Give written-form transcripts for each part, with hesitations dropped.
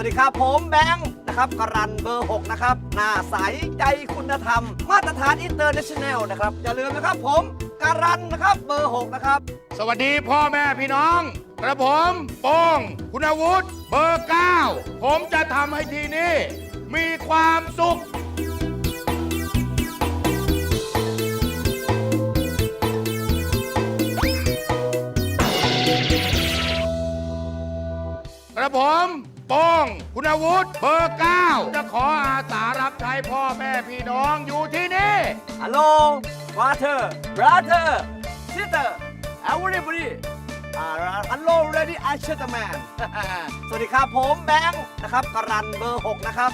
วัสดีครับผมแบงค์นะครับกรันเบอร์ 6 นะครับหน้าใสใจคุณธรรม มาตรฐานอินเตอร์เนชั่นแนลนะครับอย่าลืมนะครับผมกรันนะครับเบอร์ 6 นะครับสวัสดีพ่อแม่พี่น้องกระผมโป้งคุณวุฒิเบอร์ 9 ผมจะทำให้ที่นี่มีความสุขกระผมโป้งคุณวุฒิเบอร์ 9 จะขออาสารับใช้พ่อแม่พี่น้องอยู่ที่นี่ ฮัลโหล father brother sister everybody ฮัลโหล ready I shut the man สวัสดีครับผมแบงค์นะครับกรันเบอร์ 6 นะครับ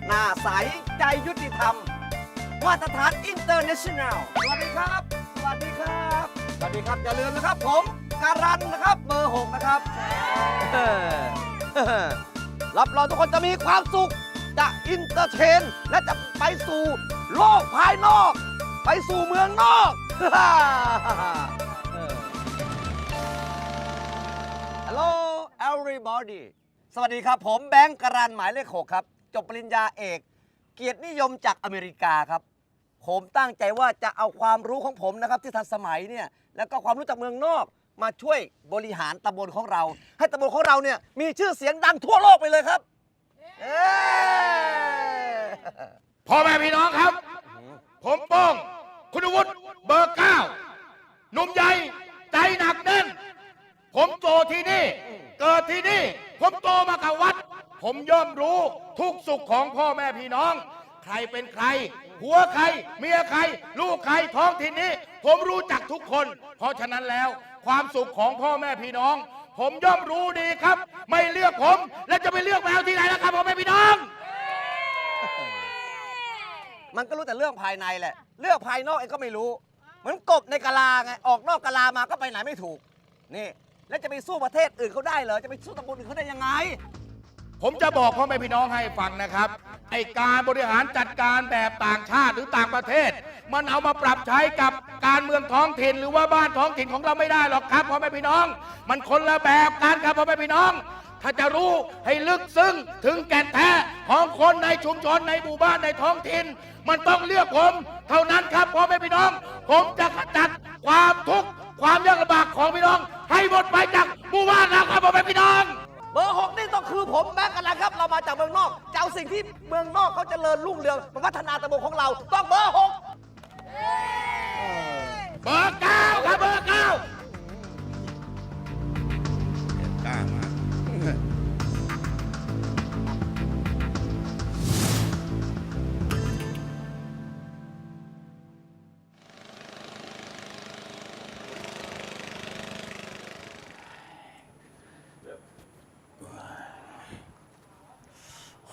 หน้าใสใจยุติธรรม มาตรฐานอินเตอร์เนชั่นแนลสวัสดีครับสวัสดีครับสวัสดีครับอย่าลืมนะครับผมการันนะครับเบอร์ 6 นะครับรับรองทุกคนจะมีความสุขจะอินเตอร์เทนและจะไปสู่โลกภายนอก ไปสู่เมืองนอก ฮัลโหล everybody สวัสดีครับผมแบงค์การันหมายเลข 6 ครับจบปริญญาเอกเกียรตินิยมจากอเมริกาครับผมตั้งใจว่าจะเอาความรู้ของผมนะครับที่ทันสมัยเนี่ยแล้วก็ความรู้จากเมืองนอกมาช่วยบริหารตำบลของเรา ให้ตำบลของเราเนี่ยมีชื่อเสียงดังทั่วโลกไปเลยครับพ่อแม่พี่น้องครับผมโป้งคุณวุฒิเบอร์ 9 หนุ่มใหญ่ใจหนักแน่นผมโตที่นี่เกิดที่นี่ผมโตมากับวัดผมย่อมรู้ทุกสุขของพ่อแม่พี่น้องใครเป็นใครผัวใครเมียใครลูกใครท้องถิ่นนี้ผมรู้จักทุกคนเพราะฉะนั้นแล้วความสุขของพ่อแม่พี่น้องผมย่อมรู้ดีครับไม่เลือกผมแล้วจะไปเลือกแมวที่ไหนล่ะครับพ่อแม่พี่น้องมันก็รู้แต่เรื่องภายในแหละเรื่องภายนอกเองก็ไม่รู้เหมือนกบในกะลาไงออกนอกกะลามาก็ไปไหนไม่ถูกนี่แล้วจะไปสู้ประเทศอื่นเขาได้เหรอจะไปสู้ตำบลอื่นเขาได้ยังไงผมจะบอกพ่อแม่พี่น้องให้ฟังนะครับไอการบริหารจัดการแบบต่างชาติหรือต่างประเทศมันเอามาปรับใช้กับการเมืองท้องถิ่นหรือว่าบ้านท้องถิ่นของเราไม่ได้หรอกครับพ่อแม่พี่น้องมันคนละแบบกันครับพ่อแม่พี่น้องถ้าจะรู้ให้ลึกซึ้งถึงแก่นแท้ของคนในชุมชนในหมู่บ้านในท้องถิ่นมันต้องเลือกผมเท่านั้นครับพ่อแม่พี่น้องผมจะขจัดความทุกข์ความยากลำบากของพี่น้องให้หมดไปจากหมู่บ้านเราครับพ่อแม่พี่น้องเบอร์ 6 นี่ต้องคือผมแบงค์กันนะครับเรามาจากเมืองนอกจะเอาสิ่งที่เมืองนอกเขาเจริญรุ่งเรืองมาพัฒนาตำบลของเราต้องเบอร์ 6เบอร์ 9ครับเบอร์ 9กล้ามา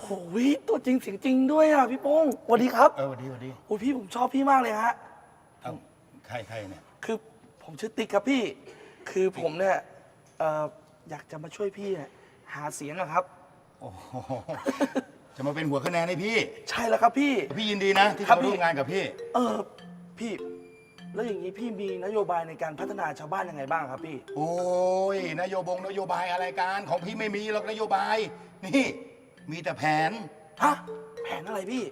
โอ้ยตัวจริงเสียงจริงด้วยอ่ะพี่โป้งสวัสดีครับสวัสดีสวัสดีโอ้พี่ผมชอบพี่มากเลยฮะใครเนี่ยคือผมชื่อติ๊กครับพี่คือผมเนี่ยอยากจะมาช่วยพี่หาเสียงอะครับโอ้โหจะมาเป็นหัวคะแนนให้พี่ใช่แล้วครับพี่ยินดีนะที่จะร่วมงานกับพี่พี่แล้วอย่างนี้พี่มีนโยบายในการพัฒนาชาวบ้านยังไงบ้างครับพี่โอ้ยนโยบายอะไรกันของพี่ไม่มีหรอกนโยบายนี่มีแต่แผนฮะแผนอะไรพี่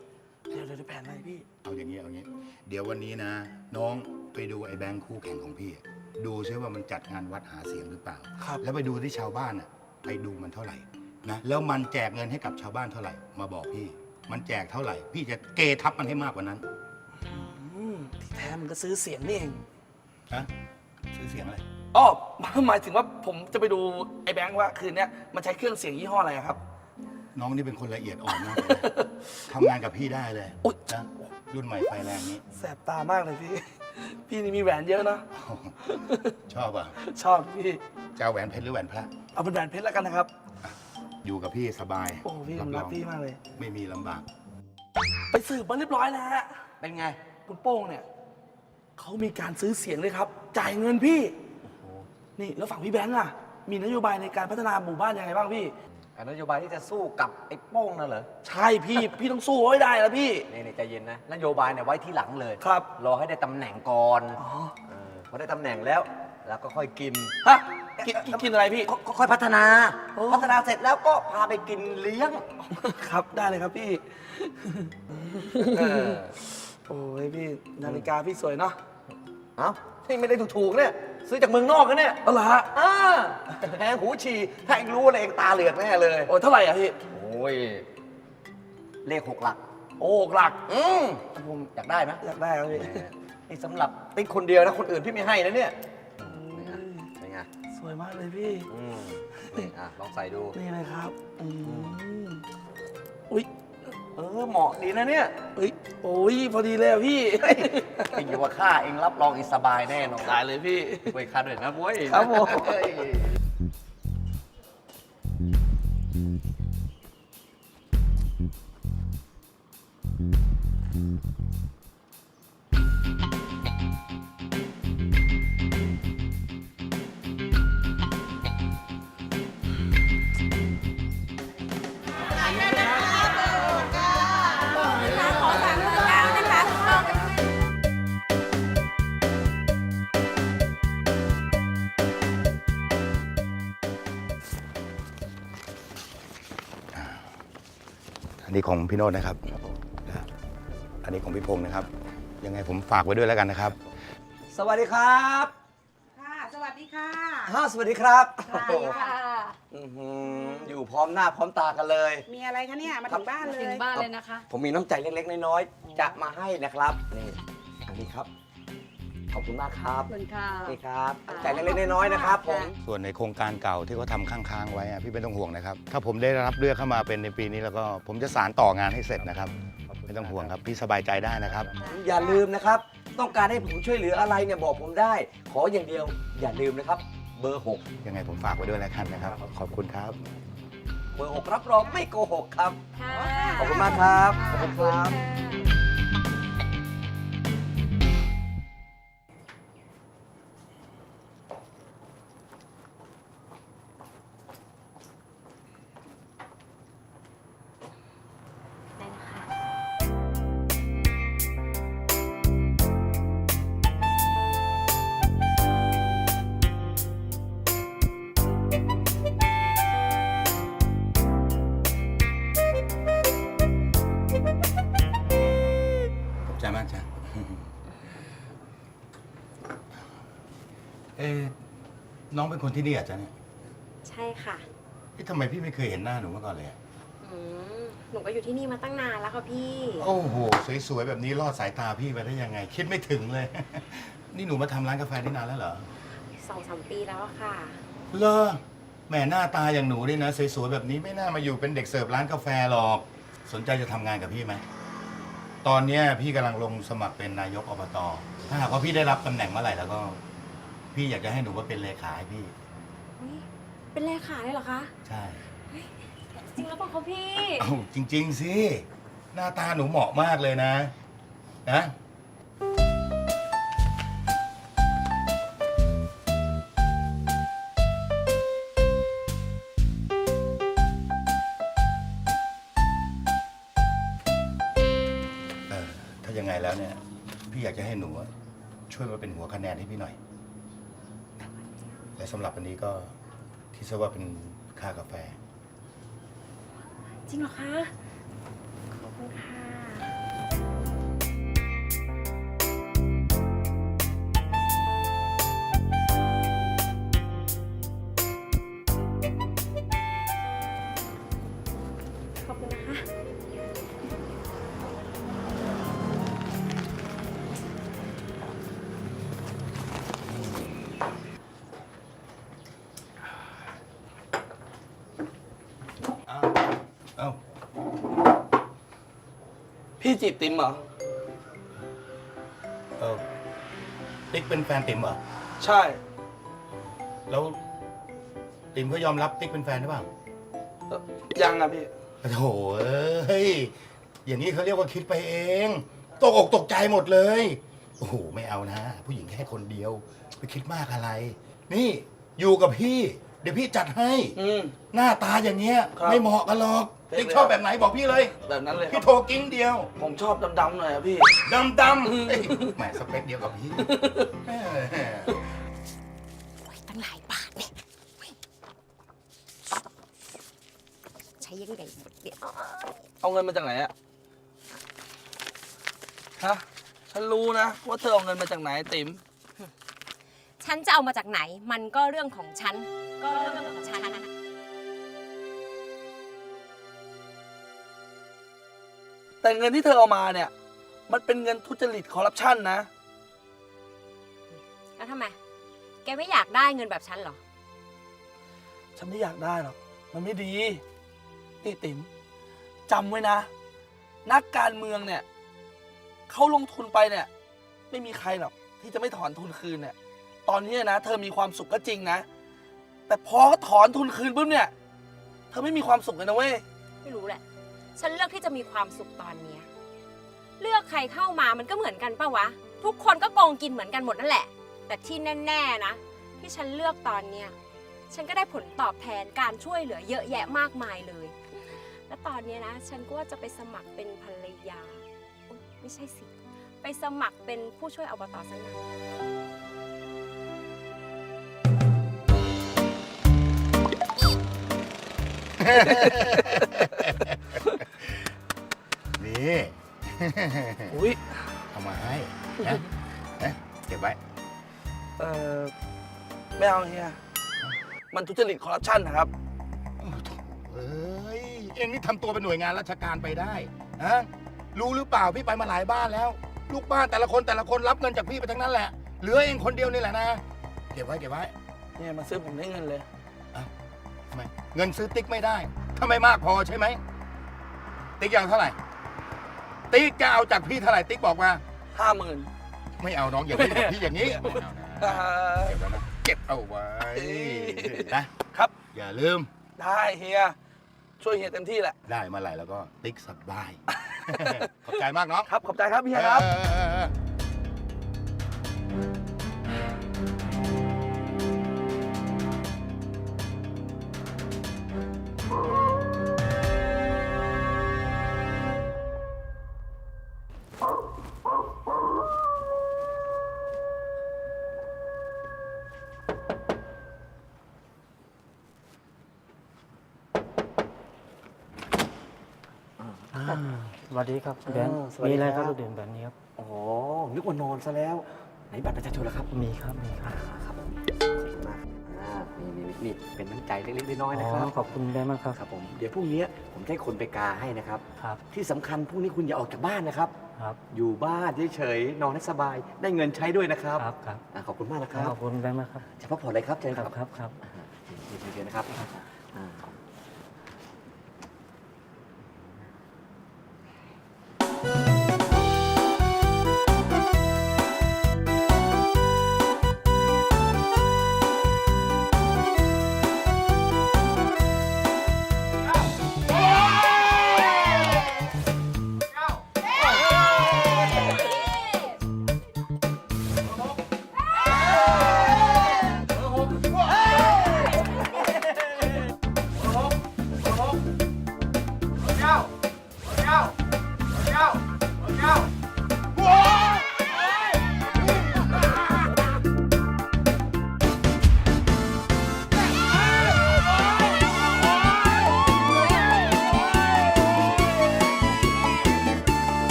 เดี๋ยวแผนอะไรพี่เอาอย่างนี้เดี๋ยววันนี้นะน้องไปดูไอ้แบงค์คู่แข่งของพี่ดูซิว่ามันจัดงานวัดหาเสียงหรือเปล่าครับแล้วไปดูที่ชาวบ้านอ่ะไปดูมันเท่าไหร่นะแล้วมันแจกเงินให้กับชาวบ้านเท่าไหร่มาบอกพี่มันแจกเท่าไหร่พี่จะเกทับมันให้มากกว่านั้นที่แท้มันก็ซื้อเสียงนี่เองฮะซื้อเสียงอะไรอ๋อหมายถึงว่าผมจะไปดูไอ้แบงค์ว่าคืนนี้มันใช้เครื่องเสียงยี่ห้ออะไรครับน้องนี่เป็นคนละเอียดอ่อนมากเลยทำงานกับพี่ได้เลยนะรุ่นใหม่ไฟแรงนี้แสบตามากเลยพี่นี่มีแหวนเยอะนะชอบอ่ะชอบพี่จะเอาแหวนเพชรหรือแหวนพระเอาเป็นแหวนเพชรแล้วกันนะครับอยู่กับพี่สบายโอ้พี่ผมรักพี่มากเลยไม่มีลำบากไปสืบมาเรียบร้อยแล้วฮะเป็นไงคุณโป้งเนี่ยเขามีการซื้อเสียงเลยครับจ่ายเงินพี่นี่แล้วฝั่งพี่แบงค์อ่ะมีนโยบายในการพัฒนาหมู่บ้านยังไงบ้างพี่นโยบายที่จะสู้กับไอ้โป้งนั่นเหรอใช่พี่ต้องสู้ให้ได้แล้วพี่นี่ใจเย็นนะนโยบายเนี่ยไว้ที่หลังเลยครับรอให้ได้ตำแหน่งก่อนพอได้ตำแหน่งแล้ว แล้วก็ค่อยกิน ฮะกินอะไรพี่ ค่อยพัฒนา โอ้ พัฒนาเสร็จแล้วก็พาไปกินเลี้ยง ครับได้เลยครับพี่ เออ โอ้ยพี่นาฬิกาพี่สวยเนาะ เอ้าที่ไม่ได้ถูกๆเนี่ย ซื้อจากเมืองนอกกันเนี่ย เอาเหรอฮะ อ่าแหงหูฉี่ถ้าเองรู้นะเองตาเหลือกแน่เลย โอ้ยเท่าไหร่อะพี่ โอ้ย เลข6 หลัก โอ้หลัก ผมอยากได้ไหม อยากได้ครับพี่ แหมนี่สำหรับติ๊กคนเดียวนะ คนอื่นพี่ไม่ให้นะเนี่ยเป็นไง สวยมากเลยพี่ นี่ลองใส่ดู นี่เลยครับอุ้ย เหมาะดีนะเนี่ย เอ้ยโอ้ยพอดีเลยอะพี่ เองอยู่ว่าข้าเองรับรองเองสบายแน่นอน ได้เลยพี่ ไว้ข้าด้วยนะบ้ย ครับผม เฮ้ย อันนี้ของพี่โนตนะครับอันนี้ของพี่พงษ์นะครับ ยังไงผมฝากไว้ด้วยแล้วกันนะครับ สวัสดีครับ ค่ะ สวัสดีค่ะ สวัสดีครับ ค่ะ โอ้โหอยู่พร้อมหน้าพร้อมตากันเลย มีอะไรคะเนี่ย มาถึงบ้านเล ถึง ย บ้านเลยนะคะ ผมมีน้ำใจเล็กๆน้อยๆจะมาให้นะครับนี่อันนี้ครับ ขอบคุณมากครับ ขอบคุณค่ะ นี่ครับน้ำใจเล็กๆน้อยๆนะครับผม ส่วนในโครงการเก่าที่เขาทำค้างๆไว้อะพี่ไม่ต้องห่วงนะครับ ถ้าผมได้รับเลือกเข้ามาเป็นในปีนี้แล้วก็ผมจะสานต่องานให้เสร็จนะครับ ไม่ต้องห่วงครับ พี่สบายใจได้นะครับ อย่าลืมนะครับ ต้องการให้ผมช่วยเหลืออะไรเนี่ยบอกผมได้ ขออย่างเดียว อย่าลืมนะครับ เบอร์ 6 ยังไงผมฝากไว้ด้วยแล้วกันนะครับ ขอบคุณครับ เบอร์ 6 รับรองไม่โกหกครับ ค่ะ ขอบคุณมากครับ ขอบคุณครับ ได้ค่ะ ขอบใจมากจ้ะ เอ๊ะน้องเป็นคนที่นี่อ่ะจ๊ะเนี่ย ใช่ค่ะ ทำไมพี่ไม่เคยเห็นหน้าหนูมาก่อนเลยอะ หนูก็อยู่ที่นี่มาตั้งนานแล้วค่ะพี่ โอ้โห สวยๆ แบบนี้ลอดสายตาพี่ไปได้ยังไง คิดไม่ถึงเลย นี่หนูมาทำร้านกาแฟได้นานแล้วเหรอ 2-3 ปีแล้วอะค่ะ เลอแหมหน้าตาอย่างหนูนี่นะสวยๆ แบบนี้ไม่น่ามาอยู่เป็นเด็กเสิร์ฟร้านกาแฟหรอก สนใจจะทำงานกับพี่ไหม ตอนเนี้ยพี่กำลังลงสมัครเป็นนายกอบต ถ้าหากว่าพี่ได้รับตำแหน่งเมื่อไหร่แล้วก็ พี่อยากจะให้หนูมาเป็นเลขาให้พี่ เป็นเลขาเลยเหรอคะ ใช่ จริงแล้วเปล่าคะพี่ เอ้าจริง ๆ สิ หน้าตาหนูเหมาะมากเลยนะ นะ ถ้ายังไงแล้วเนี่ย พี่อยากจะให้หนูอะช่วยมาเป็นหัวคะแนนให้พี่หน่อย และสำหรับวันนี้ก็คิดซะว่าเป็นค่ากาแฟ จริงเหรอคะ ขอบคุณค่ะ ขอบคุณนะคะ เอ้า พี่จีบติ๋มเหรอ เออติ๊กเป็นแฟนติ๋มเหรอ ใช่ แล้วติ๋มก็ยอมรับติ๊กเป็นแฟนหรือเปล่า ยังอะพี่ โถเอ้ย อย่างนี้เขาเรียกว่าคิดไปเอง ตกอกตกใจหมดเลย โอ้โห ไม่เอานะ ผู้หญิงแค่คนเดียว ไปคิดมากอะไร นี่อยู่กับพี่ เดี๋ยวพี่จัดให้ หน้าตาอย่างเงี้ย ครับ ไม่เหมาะกันหรอก เป็น ติ๊ก เลย ชอบแบบไหนบอกพี่เลย แบบนั้นเลยครั พี่ บ โทรกิ้งเดียว ผมชอบดำๆหน่อยอะพี่ ดำเอ้ยแหมสเปคเดียวกับพี่แหม เอาเงินมาจากไหนอะฮะ ฉันรู้นะว่าเธอเอาเงินมาจากไหนติ๋ม ฉันจะเอามาจากไหน มันก็เรื่องของฉัน ก็เรื่องของฉัน แต่เงินที่เธอเอามาเนี่ย มันเป็นเงินทุจริตคอร์รัปชันนะ แล้วทำไม แกไม่อยากได้เงินแบบฉันเหรอ ฉันไม่อยากได้หรอก มันไม่ดี นี่ติ๋มจำไว้นะ นักการเมืองเนี่ย เขาลงทุนไปเนี่ย ไม่มีใครหรอกที่จะไม่ถอนทุนคืนเนี่ย ตอนนี้นะ เธอมีความสุขก็จริงนะ แต่พอเขาถอนทุนคืนปุ๊บเนี่ย เธอไม่มีความสุขเลยนะเว้ย ไม่รู้แหละ ฉันเลือกที่จะมีความสุขตอนเนี้ยเลือกใครเข้ามามันก็เหมือนกันปะวะ ทุกคนก็โกงกินเหมือนกันหมดนั่นแหละ แต่ที่แน่ๆนะ ที่ฉันเลือกตอนเนี้ยฉันก็ได้ผลตอบแทนการช่วยเหลือเยอะแยะมากมายเลย และตอนเนี้ยนะ ฉันก็ว่าจะไปสมัครเป็นภรรยาโอ๊ยไม่ใช่สิ ไปสมัครเป็นผู้ช่วยอบตซะหน่อย นี่ อุ้ย เอามาให้นะนะเก็บไว้ ไม่เอาเฮีย มันทุจริตคอร์รัปชันนะครับ เอ้ย เอ็งนี่ทำตัวเป็นหน่วยงานราชการไปได้ฮะรู้หรือเปล่าพี่ไปมาหลายบ้านแล้ว ลูกบ้านแต่ละคนรับเงินจากพี่ไปทั้งนั้นแหละ เหลือเองคนเดียวนี่แหละนะ เก็บไว้ เนี่ยมาซื้อผมได้เงินเลย ทำไมเงินซื้อติ๊กไม่ได้ถ้าไม่มากพอใช่ไหม ติ๊กอยากเท่าไหร่ ติ๊กจะเอาจากพี่เท่าไหร่ ติ๊กบอกมา 50,000 ไม่เอาน้องอย่าพี่กับพี่อย่างนี้ไม่เอานะเก็บไว้นะเก็บเอาไว้นะครับ อย่าลืม ได้เฮีย ช่วยเฮียเต็มที่แหละ ได้มาไหร่แล้วก็ติ๊กสบาย ขอบใจมากน้อง ครับ ขอบใจครับเฮียครับ สวัสดีครับแบงค์ สวัสดี มีอะไร ค ค รั รับ บลูกเด่นแบบนี้ครับ อ๋อ นึกว่านอนซะแล้ว ไหนบัตรประชาชนล่ะครับ มีครับมีครับ ครับผมขอบคุณมากนี่เป็นน้ำใจเล็กๆน้อยๆนะค อ๋ รั อบ ขอบคุณแบงค์มากครับ ครับผม เดี๋ยวพรุ่งนี้ผมจะให้คนไปกาให้นะครับ ครับ ที่สำคัญพรุ่งนี้คุณอย่าออกจากบ้านนะครับ ครับ อยู่บ้านเฉยๆนอนให้สบาย ได้เงินใช้ด้วยนะครับ ครับครับ ขอบคุณมากนะครับ ขอบคุณแบงค์มากครับ เฉพาะผ่อนเลยครับเชิญ ค ค รั รั บบ ครับครับ เชิญนะครับอ่า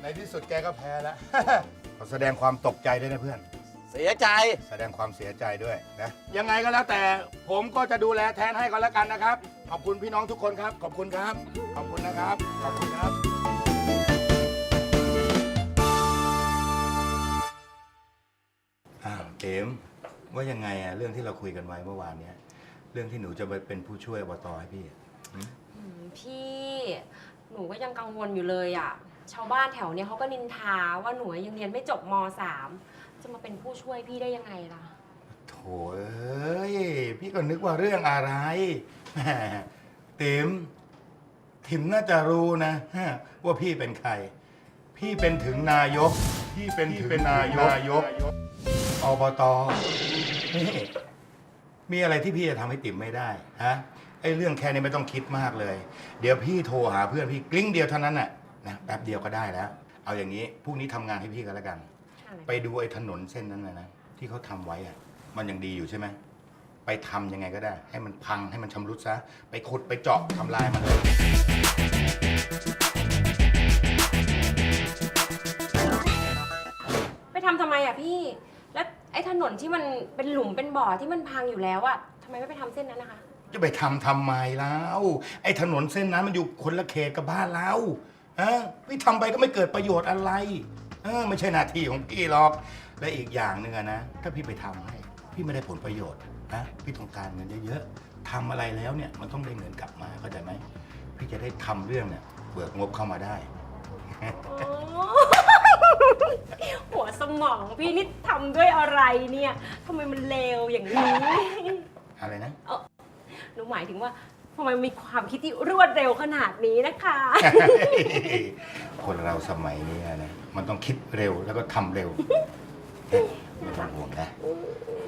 ในที่สุดแกก็แพ้แล้ว ขอแสดงความตกใจด้วยนะเพื่อน เสียใจ แสดงความเสียใจด้วยนะ ยังไงก็แล้วแต่ผมก็จะดูแลแทนให้ก็แล้วกันนะครับ ขอบคุณพี่น้องทุกคนครับ ขอบคุณครับ ขอบคุณนะครับ ขอบคุณครับ เอ็มว่ายังไงอะเรื่องที่เราคุยกันไว้เมื่อวานเนี้ยเรื่องที่หนูจะไปเป็นผู้ช่วยอบตให้พี่อะ พี่ หนูก็ยังกังวลอยู่เลยอ่ะ ชาวบ้านแถวเนี้ยเขาก็นินทาว่าหนูยังเรียนไม่จบม .3 จะมาเป็นผู้ช่วยพี่ได้ยังไงล่ะ โถเอ้ย พี่ก็นึกว่าเรื่องอะไร แหมถิมน่าจะรู้นะว่าพี่เป็นใคร พี่เป็นถึงนายก พี่เป็นนายกอบตนี่มีอะไรที่พี่จะทำให้ติ๋มไม่ได้ฮะไอ้เรื่องแค่นี้ไม่ต้องคิดมากเลย เดี๋ยวพี่โทรหาเพื่อนพี่กลิ้งเดียวเท่านั้นน่ะนะแป๊บเดียวก็ได้แล้ว เอาอย่างนี้พรุ่งนี้ทำงานให้พี่กันแล้วกัน ไปดูไอ้ถนนเส้นนั้นนะที่เขาทำไว้อะมันยังดีอยู่ใช่ไหม ไปทำยังไงก็ได้ ให้มันพังให้มันชำรุดซะ ไปขุดไปเจาะทำลายมันเลย ไปทำไมอ่ะพี่ แล้วไอ้ถนนที่มันเป็นหลุมเป็นบ่อที่มันพังอยู่แล้วอ่ะทำไมไม่ไปทำเส้นนั้นนะคะ จะไปทำไมแล้วไอ้ถนนเส้นนั้นมันอยู่คนละเขตกับบ้านเราพี่ทำไปก็ไม่เกิดประโยชน์อะไรไม่ใช่หน้าที่ของพี่หรอก และอีกอย่างหนึ่งอะนะ ถ้าพี่ไปทำให้ พี่ไม่ได้ผลประโยชน์นะพี่ต้องการเงินเยอะๆทำอะไรแล้วเนี่ยมันต้องได้เงินกลับมาเข้าใจไหมพี่จะได้ทำเรื่องเนี่ยเบิกงบเข้ามาได้ หัวสมองพี่นี่ทำด้วยอะไรเนี่ยทำไมมันเลวอย่างนี้ อะไรนะ หนูหมายถึงว่าทำไมมีความคิดที่รวดเร็วขนาดนี้นะคะ คนเราสมัยนี้นะมันต้องคิดเร็วแล้วก็ทำเร็วไม่ต้องห่วงนะ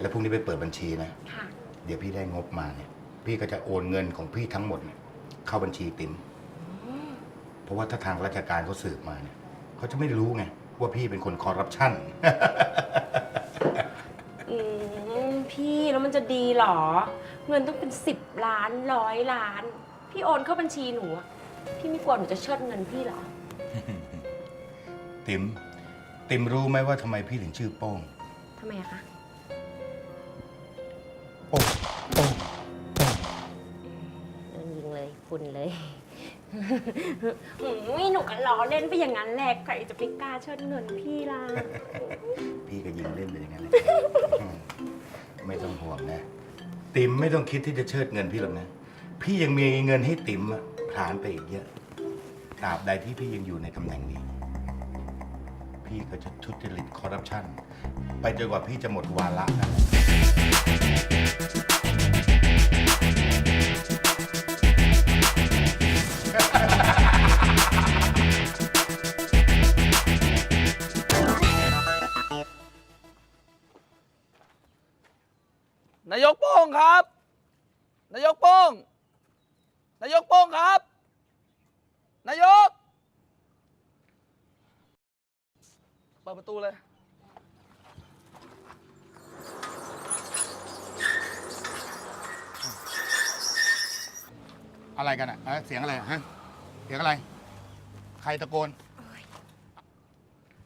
แล้วพรุ่งนี้ไปเปิดบัญชีนะ ค่ะ เดี๋ยวพี่ได้งบมาเนี่ย พี่ก็จะโอนเงินของพี่ทั้งหมดเนี่ยเข้าบัญชีติ๋มเพราะว่าถ้าทางราชการเขาสืบมาเนี่ยเขาจะไม่รู้ไงว่าพี่เป็นคนคอร์รัปชัน พี่แล้วมันจะดีเหรอ เงินต้องเป็น10 ล้าน100 ล้าน พี่โอนเข้าบัญชีหนูอะพี่ไม่กลัวหนูจะเชิดเงินพี่เหรอ ติ๋มรู้ไหมว่าทำไมพี่ถึงชื่อโป้ง ทำไมอะคะ โป้งโป้งโป้ง ยิงเลยฝุ่นเลยหนูก็ล้อเล่นไปอย่างนั้นแหละใครจะไปกล้าเชิดเงินพี่ล่ะ พี่ก็ยิงเล่นไปอย่างนั้นแหละ ไม่ต้องห่วงนะ ติ๋มไม่ต้องคิดที่จะเชิดเงินพี่หรอกนะ พี่ยังมีเงินให้ติ๋มอะผลาญไปอีกเยอะตราบใดที่พี่ยังอยู่ในตำแหน่งนี้ พี่ก็จะทุจริตคอร์รัปชันไปจนกว่าพี่จะหมดวาระนะ นายกโป้งครับ นายกโป้ง นายกโป้งครับ นายก เปิดประตูเลย อะไรกันอ่ะเสียงอะไรฮะ เสียงอะไร ใครตะโกน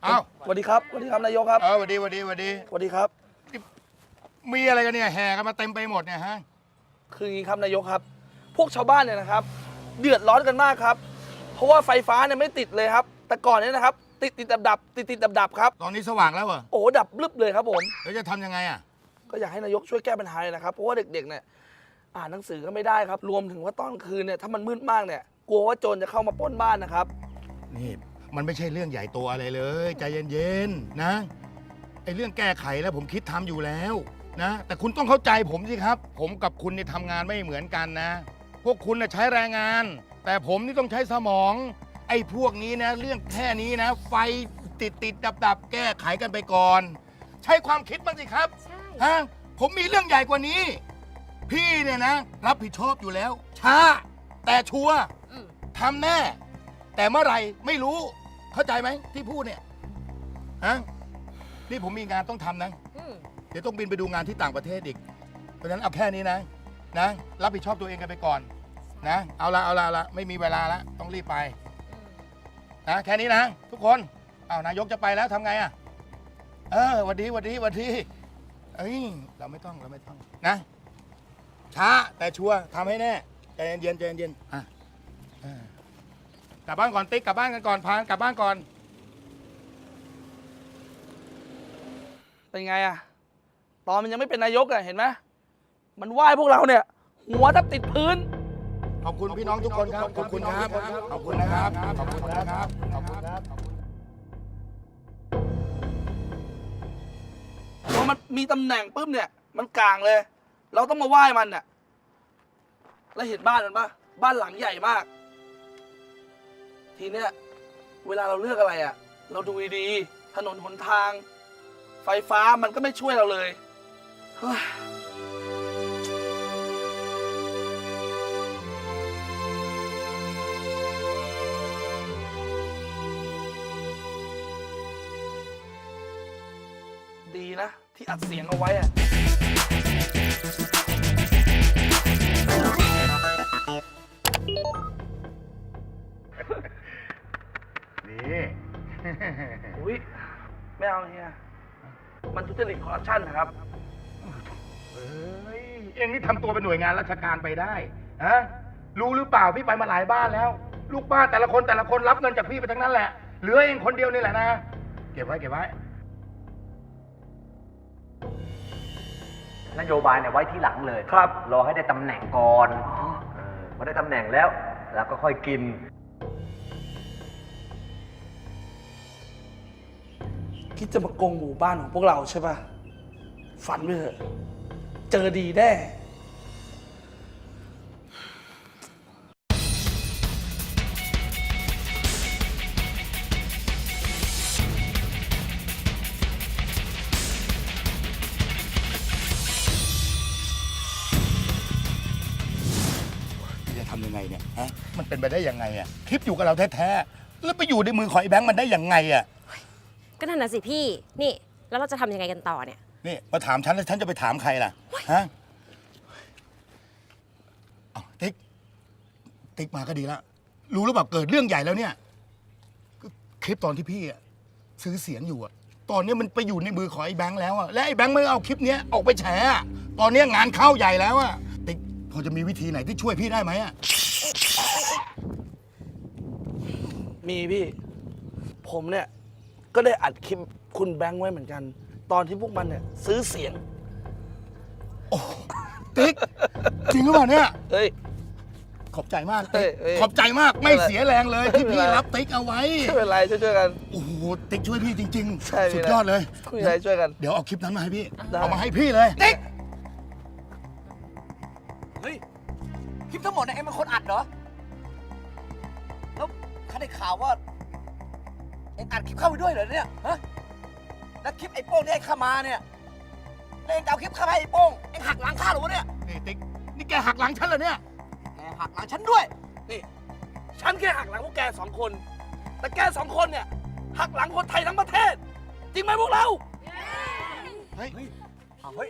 เอ้า สวัสดีครับ สวัสดีครับนายกครับ สวัสดีสวัสดีสวัสดี สวัสดีครับ มีอะไรกันเนี่ยแห่กันมาเต็มไปหมดเนี่ยฮะ คืออย่างนี้ครับนายกครับ พวกชาวบ้านเนี่ยนะครับ เดือดร้อนกันมากครับ เพราะว่าไฟฟ้าเนี่ยไม่ติดเลยครับ แต่ก่อนเนี่ยนะครับ ติดดับดับครับ ตอนนี้สว่างแล้วเหรอ โอ้ดับลึบเลยครับผม แล้วจะทำยังไงอ่ะ ก็อยากให้นายกช่วยแก้ปัญหาเลยนะครับ เพราะว่าเด็กๆเนี่ยอ่านหนังสือก็ไม่ได้ครับ รวมถึงว่าตอนคืนเนี่ยถ้ามันมืดมากเนี่ย กลัวว่าโจรจะเข้ามาปล้นบ้านนะครับ นี่มันไม่ใช่เรื่องใหญ่โตอะไรเลยใจเย็นๆนะไอ้เรื่องแก้ไขแล้วผมคิดทำอยู่แล้วนะแต่คุณต้องเข้าใจผมสิครับ ผมกับคุณเนี่ยทำงานไม่เหมือนกันนะ พวกคุณน่ะใช้แรงงาน แต่ผมนี่ต้องใช้สมอง ไอ้พวกนี้นะเรื่องแค่นี้นะ ไฟติดดับแก้ไขกันไปก่อน ใช้ความคิดบ้างสิครับ ใช่ ฮะผมมีเรื่องใหญ่กว่านี้ พี่เนี่ยนะ รับผิดชอบอยู่แล้ว ช้า แต่ชัวร์ อืม ทำแน่ แต่เมื่อไหร่ไม่รู้ เข้าใจไหมที่พูดเนี่ยฮะนี่ผมมีงานต้องทำนะ อืม เดี๋ยวต้องบินไปดูงานที่ต่างประเทศอีก เพราะฉะนั้นเอาแค่นี้นะ รับผิดชอบตัวเองกันไปก่อนนะเอาละไม่มีเวลาละต้องรีบไปนะแค่นี้นะ ทุกคนเอานายกจะไปแล้วทำไงอ่ะหวัดดีเอ้ยเราไม่ต้องนะ ช้าแต่ชัวร์ทำให้แน่ใจเย็นอ่ะกลับบ้านก่อนติ๊กกลับบ้านกันก่อนพานกลับบ้านก่อน เป็นไงอะตอนมันยังไม่เป็นนายกอะเห็นไหมมันไหว้พวกเราเนี่ย หัวแทบติดพื้น ขอบคุณพี่น้องทุกคนครับ ขอบคุณครับ ขอบคุณนะครับ ขอบคุณนะครับ ขอบคุณครับ พอมันมีตำแหน่งปุ๊บเนี่ย มันกลางเลย เราต้องมาไหว้มันน่ะแล้วเห็นบ้านมันปะบ้านหลังใหญ่มาก ทีเนี้ยเวลาเราเลือกอะไรอะเราดูดีๆถนนหนทาง ไฟฟ้ามันก็ไม่ช่วยเราเลยเฮ้ยดีนะ ที่อัดเสียงเอาไว้อะ อุ้ยไม่เอาเฮียมันทุจริตคอร์รัปชันนะครับ เฮ้ย เอ็งนี่ทำตัวเป็นหน่วยงานราชการไปได้ฮะรู้หรือเปล่าพี่ไปมาหลายบ้านแล้ว ลูกบ้านแต่ละคนรับเงินจากพี่ไปทั้งนั้นแหละ เหลือเองคนเดียวนี่แหละนะ เก็บไว้ นโยบายเนี่ยไว้ที่หลังเลย ครับ รอให้ได้ตำแหน่งก่อนพอได้ตำแหน่งแล้วก็ค่อยกิน คิดจะมาโกงหมู่บ้านของพวกเราใช่ปะฝันไปเถอะ เจอดีแน่ จะทำยังไงเนี่ยฮะมันเป็นไปได้ยังไงอ่ะคลิปอยู่กับเราแท้ๆแล้วไปอยู่ในมือของไอ้แบงค์มันได้ยังไงอ่ะ ก็นั่นน่ะสิพี่ นี่ แล้วเราจะทำยังไงกันต่อเนี่ย นี่มาถามฉันแล้วฉันจะไปถามใครล่ะฮะเอาติ๊กมาก็ดีแล้วรู้หรือเปล่าเกิดเรื่องใหญ่แล้วเนี่ยคลิปตอนที่พี่อะซื้อเสียงอยู่อะตอนนี้มันไปอยู่ในมือของไอ้แบงค์แล้วอะและไอ้แบงค์ไม่เอาคลิปเนี้ยออกไปแฉอะตอนนี้งานเข้าใหญ่แล้วอะติ๊กพอจะมีวิธีไหนที่ช่วยพี่ได้ไหมอะ มีพี่ ผมเนี่ย ก็ได้อัดคลิปคุณแบงค์ไว้เหมือนกัน ตอนที่พวกมันเนี่ย ซื้อเสียง ติ๊กจริงหรือเปล่าเนี่ย เฮ้ย ขอบใจมาก เฮ้ ติ๊ ย ก เฮ้ย ขอบใจมากไม่เสียแรงเลยที่ ไม่เป็น พี่ ไร รับติ๊กเอาไว้ ไม่เป็นไรช่วยๆกัน โอ้โหติ๊กช่วยพี่จริง ใช่ ๆ สุดยอดเลย คุยอะไรช่วยกัน เดี๋ยวเอาคลิปนั้นมาให้พี่ ได้ เอามาให้พี่เลยติ๊ก เฮ้ย คลิปทั้งหมดเนี่ยเอ็งเป็นคนอัดเหรอ แล้วข้าได้ข่าวว่า เอ็งอัดคลิปเข้าไปด้วยเหรอเนี่ย ฮะ แล้วคลิปไอ้โป้งที่ให้ข้ามาเนี่ยแล้วเอ็งจะเอาคลิปข้าไปให้ไอ้โป้ง เอ็งหักหลังข้าเหรอวะเนี่ย นี่ติ๊กนี่แกหักหลังฉันเหรอเนี่ย แกหักหลังฉันด้วย นี่ ฉันแค่หักหลังพวกแกสองคน แต่แกสองคนเนี่ย หักหลังคนไทยทั้งประเทศ จริงไหมพวกเรา เฮ้ย เอาเฮ้ย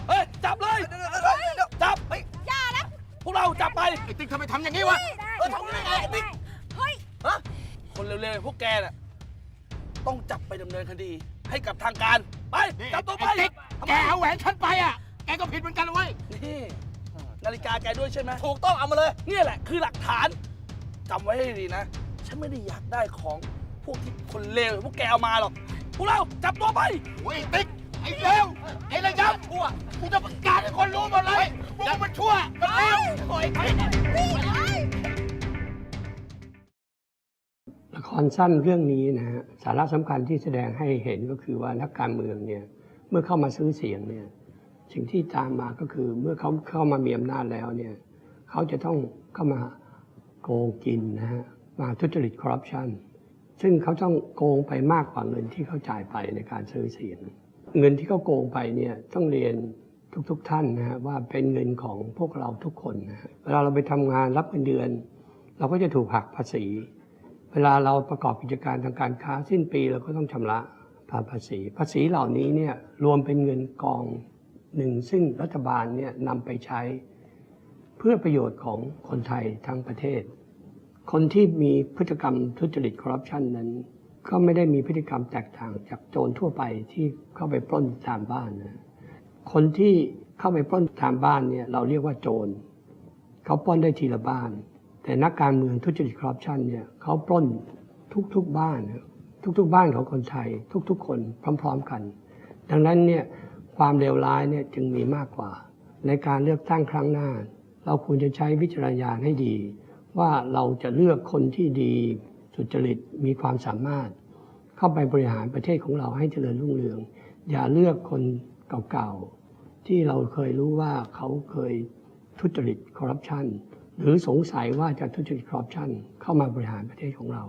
เฮ้ย จับเลย เดี๋ยว จับ เฮ้ย พวกเราจับไป ไอ้ติ๊กทำไมทำอย่างนี้วะ ทำได้ไงไอ้ติ๊ก ฮะ คนเร็วๆพวกแกน่ะต้องจับไปดำเนินคดี ให้กับทางการ ไป จับตัวไป ไอ้ติ๊กแกเอาแหวนฉันไปอ่ะ แกก็ผิดเหมือนกันเลยเว้ย นี่นาฬิกาแกด้วยใช่ไหม ถูกต้องเอามาเลย นี่แหละคือหลักฐานจำไว้ให้ดีนะ ฉันไม่ได้อยากได้ของพวกที่คนเลวพวกแกเอามาหรอก พวกเราจับตัวไป โอ้ยไอ้ติ๊กไอ้เลวไอ้ระยำชั่วกูจะประกาศให้คนรู้หมดเลยว่ามันชั่วมันเลวโอ้ยไอ้เนี่ย ละครสั้นเรื่องนี้นะฮะสาระสำคัญที่แสดงให้เห็นก็คือว่านักการเมืองเนี่ยเมื่อเข้ามาซื้อเสียงเนี่ยสิ่งที่ตามมาก็คือเมื่อเขาเข้ามามีอำนาจแล้วเนี่ยเขาจะต้องเข้ามาโกงกินนะฮะมาทุจริตคอร์รัปชันซึ่งเขาต้องโกงไปมากกว่าเงินที่เขาจ่ายไปในการซื้อเสียง เงินที่เขาโกงไปเนี่ยต้องเรียนทุกท่านนะฮะว่าเป็นเงินของพวกเราทุกคนนะฮะเวลาเราไปทำงานรับเงินเดือน เราก็จะถูกหักภาษีเวลาเราประกอบกิจการทางการค้าสิ้นปีเราก็ต้องชำระภาษีภาษีเหล่านี้เนี่ยรวมเป็นเงินกองหนึ่งซึ่งรัฐบาลเนี่ยนำไปใช้เพื่อประโยชน์ของคนไทยทั้งประเทศคนที่มีพฤติกรรมทุจริตคอร์รัปชันนั้นก็ไม่ได้มีพฤติกรรมแตกต่างจากโจรทั่วไปที่เข้าไปปล้นตามบ้านนะคนที่เข้าไปปล้นตามบ้านเนี่ยเราเรียกว่าโจรเขาปล้นได้ทีละบ้านแต่นักการเมืองทุจริตคอร์รัปชันเนี่ยเขาปล้นทุกบ้านทุกบ้านของคนไทยทุกคนพร้อมๆกันดังนั้นเนี่ยความเลวร้ายเนี่ยจึงมีมากกว่าในการเลือกตั้งครั้งหน้าเราควรจะใช้วิจารณญาณให้ดีว่าเราจะเลือกคนที่ดีสุจริตมีความสามารถเข้าไปบริหารประเทศของเราให้เจริญรุ่งเรืองอย่าเลือกคนเก่าๆที่เราเคยรู้ว่าเขาเคยทุจริตคอร์รัปชันหรือสงสัยว่าจะทุจริตคอร์รัปชันเข้ามาบริหารประเทศของเรา